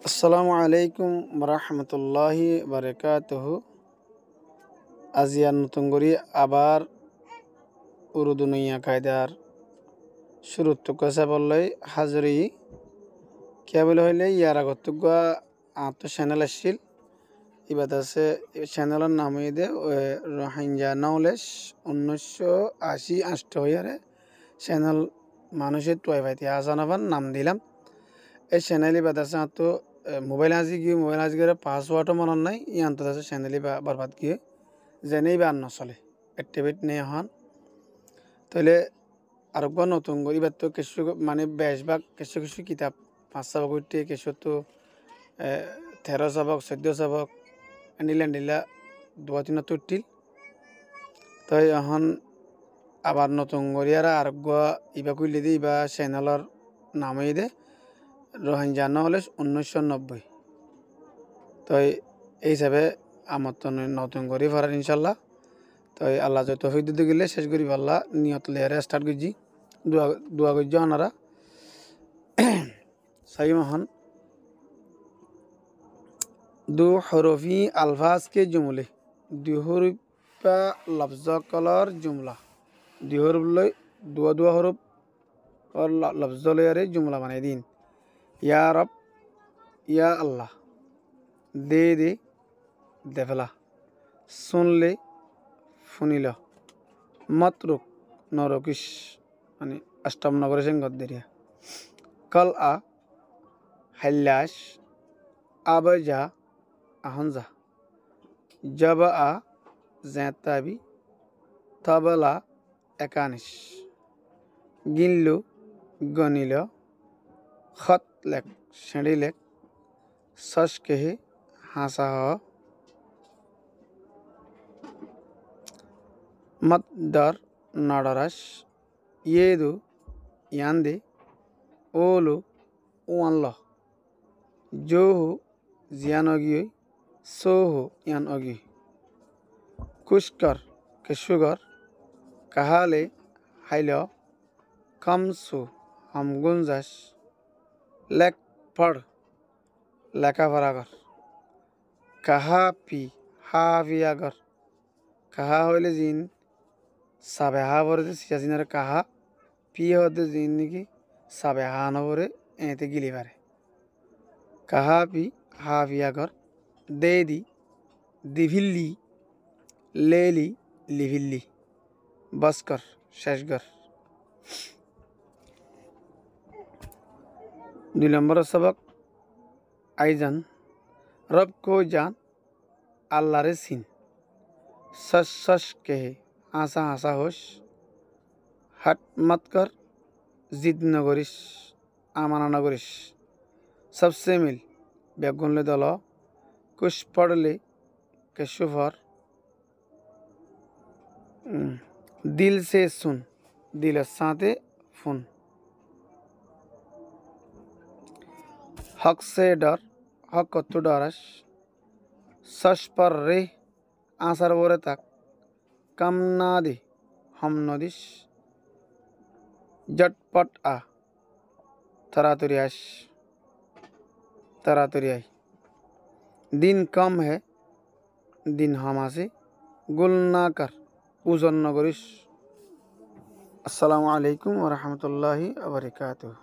আসসালামু আলাইকুম রহমতুল্লাহি বারাকাতুহু। আজিয়ার নতুন করি আবার উরুদুনিয়া কায়দার শুরুত কসা বললে হাজরি কেবল হইলে ইয়ার আগত আত চ্যানেল আসছিল ইবাদ আছে। চ্যানেলের নাম হইদে রোহিঙ্গা নলেজ 1980 হইয়ারে চ্যানেল মানুষের টয় পাইতে আসানাবার নাম দিলাম। এই চ্যানেলই বাদ আছে তো মোবাইল আজি গিয়ে পাসওয়ার্ডও মনত নাই ইয়ান তো আছে চ্যানেলই বরবাদ গিয়ে জেনেই বা নচলে অ্যাক্টিভেট নেই হন তাহলে আরেকবার নতুন করে এবার তো কিছু মানে বেশভাগ কিছু কিছু কিতাব 5 সাবক উঠতে কিছু তো 13 সাবক 14 সাবক নিলা 2-3 তুটিল তাই এখন আবার নতুন করে আরেকবার ইবা কইলে দিয়ে ইবা চ্যানেলের নামই দে রোহিঙ্গা নলেজ 1990। তো এই হিসাবে আমার তো নতুন করে পারার ইনশাল্লাহ। তো আল্লাহ যত তৌফিক গেলে শেষ করি আল্লাহ নিয়ত লেয়ারে স্টার্ট করছি দোয়া করছি ওনারা सही महन दो हरफी अल्फाज के जुमले दो हरफा लफ्ज़ कलर जुमला दो हरफ लय दो हरफ और लफ्ज़ लयारे जुमला बने दिन या रब या अल्लाह दे देफला सुन ले फुनिल मतरुक नरकिश माने अष्टम नगर से गद्दरिया कल आ हल्लाश आबजा आहंजा जब आ जैताबी तबला एकानिश गिनलु गनिल खत लेक शेड़ी लेक सश कहे हासा मत डर नडरश येदु यांदे ओलु ओअल्लाह जो हो जियान अगी सो हो यान अगी कुशकर के शुगर कहाले हाइलो कमसु हम गुंजाश लेक पढ़ लेका फरागर कहा पी हावियागर कहा होले जिन साबे हावरे सियाजिनर कहा पी होते जिन की साबे हानवरे ऐते गिली बारे कहा पी हावियागर दे दी दिभिल्ली लेली लिभिल्ली बसकर शेषगर। 2 नंबर सबक आईजान रब को जान अल्लाह रे सिन सश सश कहे आसा आसा होश हट मत कर जिद नगरिश आमाना नगरिश सबसे मिल बेगुन ले दलो कुछ पढ़ ले के शुफर दिल से सुन दिल साथे फुन हक से डर हक तो डरश सश पर रे आसर वरे तक कम ना दे हम नदिश जटपट आ तरातुरी आई दिन कम है दिन हमासे गुल ना कर उजन नगरिश। अस्सलामु अलैकुम व रहमतुल्लाहि व बरकातुहू।